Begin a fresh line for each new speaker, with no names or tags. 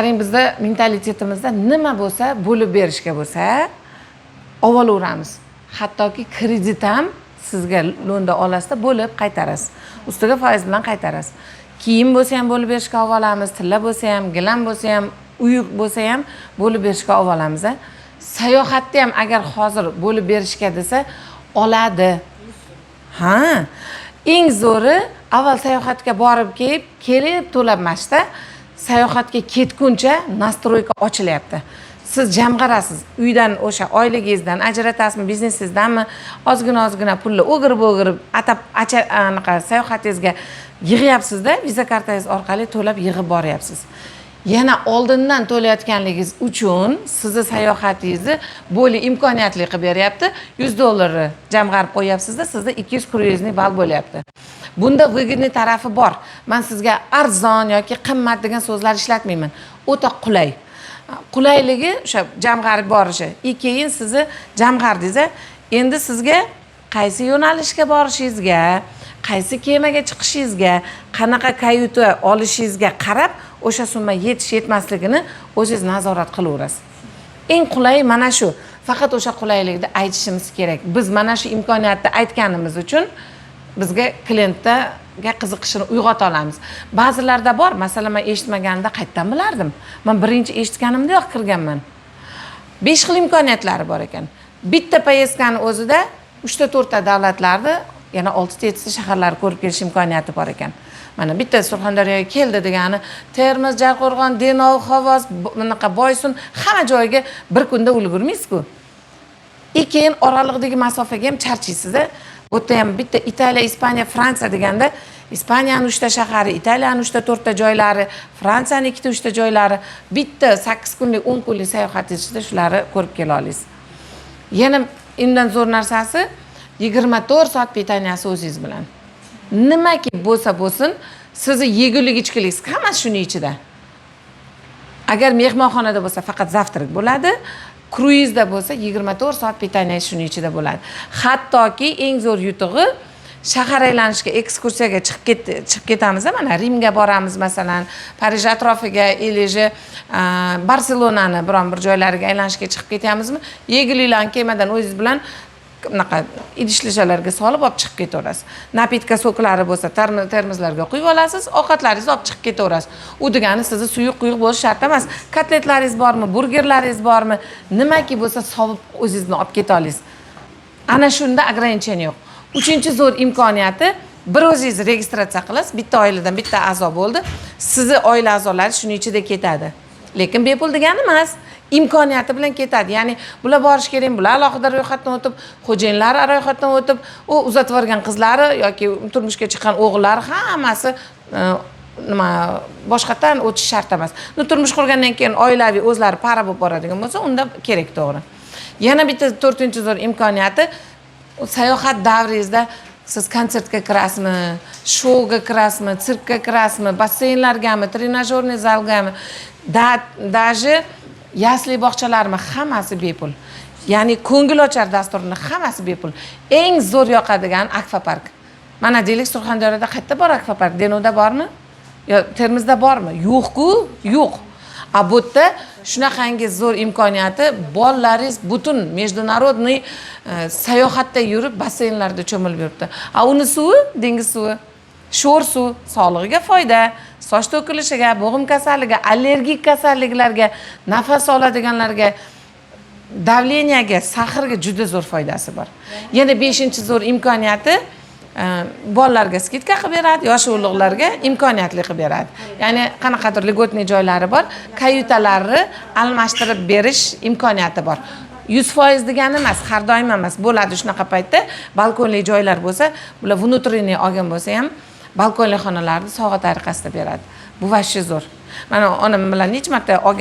qarang, bizda mentalitetimizda nima bo'lsa, bo'lib berishga bo'lsa, olaveramiz. Hattoki kredit ham sizga lo'nda olasizda bo'lib qaytarasiz. Ustiga foiz bilan qaytarasiz. Kiyim bo'lsa ham bo'lib berishga olamiz, tilla bo'lsa ham, gilam bo'lsa ham, uy bo'lsa ham bo'lib berishga olamiz. Sayohatda ham agar hozir bo'lib berishga desa, oladi. Ha, eng zo'ri avval sayohatga borib kelib to'labmashda, sayohatga ketguncha nastroyka ochilyapti. Siz jamg'arasiz, uydan o'sha oyligingizdan ajratasizmi, biznesingizdanmi, ozgina pulni o'girib, anaqa sayohatingizga yig'yapsiz-da, viza kartangiz orqali to'lab yig'ib boryapsiz. Yana oldindan to'layotganligingiz uchun sizni sayohatingizni bo'li imkoniyatli qilib beryapti. $100 jamg'arib qo'yapsiz-da, sizda 200 kruizniy ball bo'lyapti. Bunda выгодный tarafi bor. Men sizga arzon yoki qimmat degan so'zlar ishlatmayman. O'ta qulay. Qulayligi o'sha jamg'arib borishi. Keyin sizni jamg'ardingiz, endi sizga qaysi yo'nalishga borishingizga, qaysi kemaga chiqishingizga, qanaqa kayuta olishingizga qarab o'sha summa yetish-yetmasligini o'zingiz nazorat qilaverasiz. Eng qulay mana shu. Faqat o'sha qulaylikni aytishimiz kerak. Biz mana shu imkoniyatni aytganimiz uchun bizga klientga qiziqishini uyg'ota olamiz. Ba'zilarda bor, masalan, men eshitmaganimda qayerdan bilardim? Men birinchi eshitganimda kirganman. 5 xil imkoniyatlari bor ekan. Bitta poyezdkani o'zida 3-4 ta davlatlarni, yana 6-7 ta shaharlarni ko'rib kelish imkoniyati bor ekan. Mana bitta Surxondaryoga keldi degani, Termiz, Jarqo'rg'on, Denov, Xovos, bunaqa Boysun hamma joyga bir kunda ulgurmaysiz-ku. Keyin oraliqdagi masofaga ham charchaysiz. Bu yerda ham bitta Italiya, Ispaniya, Fransiya deganda, Ispaniyaning 3 ta shahari, Italiyaning 3-4 ta joylari, Fransiyaning 2-3 ta joylari, bitta 8 kunlik, 10 kunlik sayohatingiz ichida shularni ko'rib kela olasiz. Yana undan zo'r narsasi 24 soat pitaniyasi o'zingiz bilan. Nimaki bo'lsa bo'lsin, sizni yegulik ichkilik hammasi shuning ichida. Agar mehmonxonada bo'lsa faqat zavtrak bo'ladi, kruizda bo'lsa 24 soat pitaniya shuning ichida bo'ladi. Hattoki eng zo'r yutug'i shahar aylanishga, ekskursiyaga chiqib ketamiz, mana Rimga boramiz masalan, Parij atrofiga, Elije, Barselonani biron bir joylariga aylanishga chiqib ketamizmi? Yeguliklarni kemadan o'zingiz bilan bunaqa idishlishalarga solib olib chiqib ketaverasiz. Napitka so'klari bo'lsa, termoslarga quyib olasiz, ovqatlaringizni olib chiqib ketaverasiz. U degani sizni suyuq quyuq bo'lish shart emas. Kotletlaringiz bormi, burgerlaringiz bormi, nimaki bo'lsa sovib o'zingizni olib keta olasiz. Ana shunda ограничение yo'q. Uchinchi zo'r imkoniyati, bir o'zingiz registratsiya qilasiz, bitta oiladan bitta a'zo bo'ldi. Sizni oila a'zolari shuning ichida ketadi. Lekin bepul degani emas. Imkoniyati bilan ketadi. Ya'ni bular borish kerak, bular alohida ro'yxatdan o'tib, xo'jayinlari ro'yxatdan o'tib, u uzatib yuborgan qizlari yoki turmushga chiqqan o'g'illari hammasi nima boshqatdan o'tish shart emas. Turmush qurgandan keyin oilaviy o'zlari para bo'lib boradigan bo'lsa, unda kerak to'g'ri. Yana bitta 4-chi zo'r imkoniyati, sayohat davringizda siz konsertga kirasizmi, shouga kirasizmi, sirkga kirasizmi, basseynlargami, trenajyorniy zalgami, даже yasli bog'chalarmi hammasi bepul. Ya'ni ko'ngilochar dasturni hammasi bepul. Eng zo'r yoqadigan akvapark. Mana deylik Surxondaryoda qayerda bor akvapark? Denovda bormi? Yo Termizda bormi? Yo'q-ku, yo'q. Bu yerda shunaqangi zo'r imkoniyati, bolalaringiz butun международный sayohatda yurib, basseynlarda cho'milib yuribdi. Uni suvi, dengiz suvi, sho'r suv, sog'lig'iga foyda. Soch to'kilishiga, bo'g'im kasalligiga, allergik kasalliklarga, nafas oladiganlarga, davleniyaga, sahrga juda zo'r foydasi bor. Yana 5-chi zo'r imkoniyati, bolalarga skidka qilib beradi, yosh ulug'larga imkoniyatli qilib beradi. Ya'ni qanaqadir ligotniy joylari bor, kayutalarni almashtirib berish imkoniyati bor. 100% degani emas, har doim emas, bo'ladi shunaqa paytda balkonli joylar bo'lsa, bular внутренний olgan bo'lsa ham balkonli xonalarni sovg'a tariqasida beradi. Bu vashshi zo'r. Mana onam bilan necha marta olgan